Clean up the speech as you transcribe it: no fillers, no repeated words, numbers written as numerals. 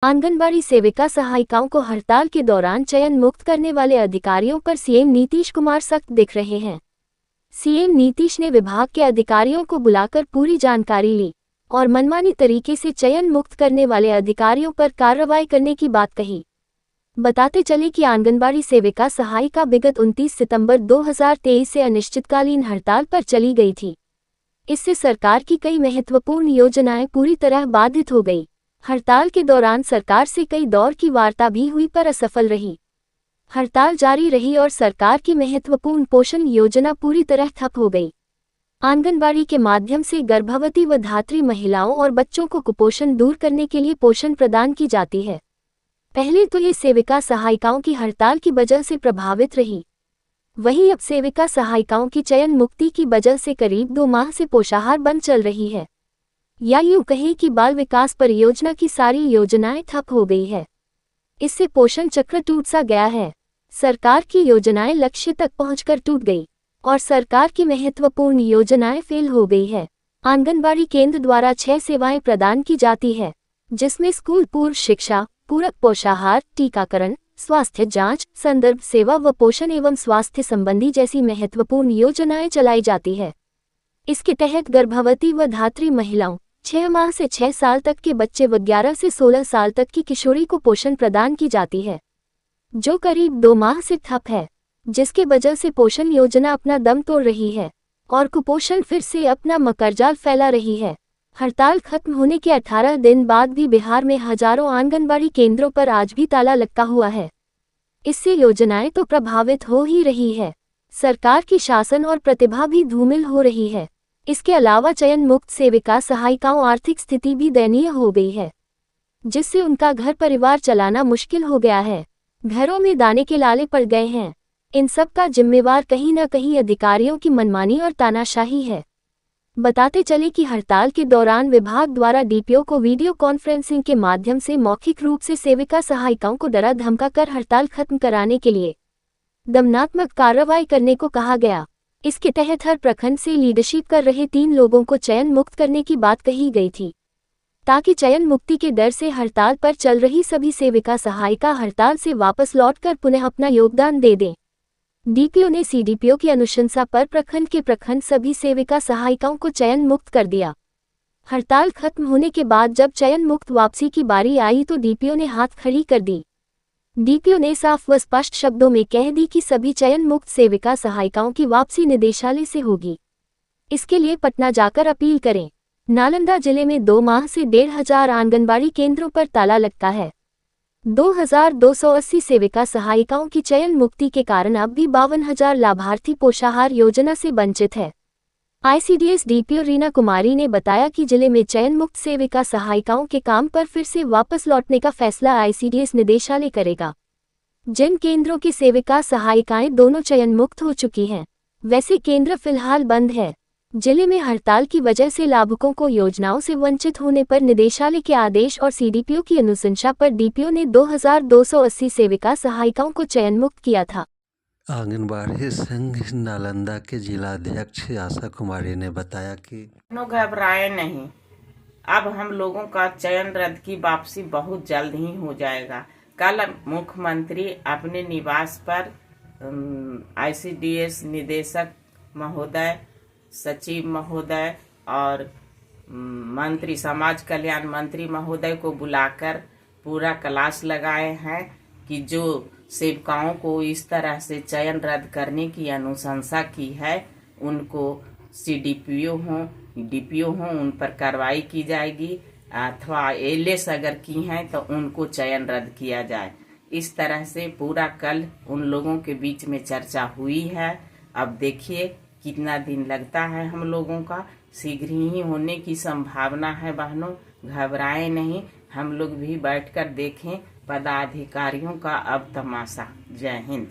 आंगनबाड़ी सेविका सहायिकाओं को हड़ताल के दौरान चयन मुक्त करने वाले अधिकारियों पर सीएम नीतीश कुमार सख्त दिख रहे हैं। सीएम नीतीश ने विभाग के अधिकारियों को बुलाकर पूरी जानकारी ली और मनमानी तरीके से चयन मुक्त करने वाले अधिकारियों पर कार्रवाई करने की बात कही। बताते चले कि आंगनबाड़ी सेविका सहायिका विगत 29 सितंबर 2023 से अनिश्चितकालीन हड़ताल पर चली गई थी। इससे सरकार की कई महत्वपूर्ण योजनाएं पूरी तरह बाधित हो गई। हड़ताल के दौरान सरकार से कई दौर की वार्ता भी हुई पर असफल रही। हड़ताल जारी रही और सरकार की महत्वपूर्ण पोषण योजना पूरी तरह ठप हो गई। आंगनबाड़ी के माध्यम से गर्भवती व धात्री महिलाओं और बच्चों को कुपोषण दूर करने के लिए पोषण प्रदान की जाती है। पहले तो ये सेविका सहायिकाओं की हड़ताल की वजह से प्रभावित रही, वहीं अब सेविका सहायिकाओं की चयन मुक्ति की वजह से करीब 2 माह से पोषाहार बंद चल रही है, या यूं कहें कि बाल विकास परियोजना की सारी योजनाएं ठप हो गई है। इससे पोषण चक्र टूट सा गया है। सरकार की योजनाएं लक्ष्य तक पहुंचकर टूट गई और सरकार की महत्वपूर्ण योजनाएं फेल हो गई है। आंगनबाड़ी केंद्र द्वारा 6 सेवाएं प्रदान की जाती है, जिसमें स्कूल पूर्व शिक्षा, पूरक पोषाहार, टीकाकरण, स्वास्थ्य जांच, संदर्भ सेवा व पोषण एवं स्वास्थ्य संबंधी जैसी महत्वपूर्ण योजनाएं चलाई जाती है। इसके तहत गर्भवती व धात्री महिलाओं, 6 माह से 6 साल तक के बच्चे व 11 से 16 साल तक की किशोरी को पोषण प्रदान की जाती है, जो करीब 2 माह से ठप है, जिसके वजह से पोषण योजना अपना दम तोड़ रही है और कुपोषण फिर से अपना मकरजाल फैला रही है। हड़ताल खत्म होने के 18 दिन बाद भी बिहार में हजारों आंगनबाड़ी केंद्रों पर आज भी ताला लटका हुआ है। इससे योजनाएं तो प्रभावित हो ही रही है, सरकार की शासन और प्रतिभा भी धूमिल हो रही है। इसके अलावा चयन मुक्त सेविका सहायिकाओं आर्थिक स्थिति भी दयनीय हो गई है, जिससे उनका घर परिवार चलाना मुश्किल हो गया है। घरों में दाने के लाले पड़ गए हैं। इन सब का जिम्मेवार कहीं न कहीं अधिकारियों की मनमानी और तानाशाही है। बताते चले कि हड़ताल के दौरान विभाग द्वारा डीपीओ को वीडियो कॉन्फ्रेंसिंग के माध्यम से मौखिक रूप से सेविका सहायिकाओं को डरा धमकाकर हड़ताल खत्म कराने के लिए दमनात्मक कार्रवाई करने को कहा गया। इसके तहत हर प्रखंड से लीडरशिप कर रहे 3 लोगों को चयन मुक्त करने की बात कही गई थी, ताकि चयन मुक्ति के डर से हड़ताल पर चल रही सभी सेविका सहायिका हड़ताल से वापस लौटकर पुनः अपना योगदान दे दें। डीपीओ ने सीडीपीओ की अनुशंसा पर प्रखंड के प्रखंड सभी सेविका सहायिकाओं को चयन मुक्त कर दिया। हड़ताल खत्म होने के बाद जब चयन मुक्त वापसी की बारी आई तो डीपीओ ने हाथ खड़ी कर दी। डीपीओ ने साफ व स्पष्ट शब्दों में कह दी कि सभी चयन मुक्त सेविका सहायिकाओं की वापसी निदेशालय से होगी। इसके लिए पटना जाकर अपील करें। नालंदा जिले में 2 माह से 1,500 आंगनबाड़ी केंद्रों पर ताला लटका है। 2,280 सेविका सहायिकाओं की चयन मुक्ति के कारण अब भी 52,000 लाभार्थी पोषाहार योजना से वंचित है। आईसीडीएस डीपीओ रीना कुमारी ने बताया कि जिले में चयन मुक्त सेविका सहायिकाओं के काम पर फिर से वापस लौटने का फैसला आईसीडीएस निदेशालय करेगा। जिन केंद्रों की सेविका सहायिकाएं दोनों चयन मुक्त हो चुकी हैं, वैसे केंद्र फिलहाल बंद है। जिले में हड़ताल की वजह से लाभुकों को योजनाओं से वंचित होने पर निदेशालय के आदेश और सीडीपीओ की अनुशंसा पर डीपीओ ने 2,280 सेविका सहायिकाओं को चयन मुक्त किया था। आंगनबाड़ी संघ नालंदा के जिलाध्यक्ष आशा कुमारी ने बताया कि घबराए नहीं, अब हम लोगों का चयन रद्द की वापसी बहुत जल्द ही हो जाएगा। कल मुख्यमंत्री अपने निवास पर आईसीडीएस निदेशक महोदय, सचिव महोदय और मंत्री समाज कल्याण मंत्री महोदय को बुलाकर पूरा क्लास लगाए हैं कि जो सेविकाओं को इस तरह से चयन रद्द करने की अनुशंसा की है, उनको सीडीपीओ हों डीपीओ हों उन पर कार्रवाई की जाएगी, अथवा एलएस अगर की हैं तो उनको चयन रद्द किया जाए। इस तरह से पूरा कल उन लोगों के बीच में चर्चा हुई है। अब देखिए कितना दिन लगता है हम लोगों का, शीघ्र ही होने की संभावना है। बहनों घबराएं नहीं, हम लोग भी बैठकर देखें पदाधिकारियों का अब तमाशा। जय हिंद।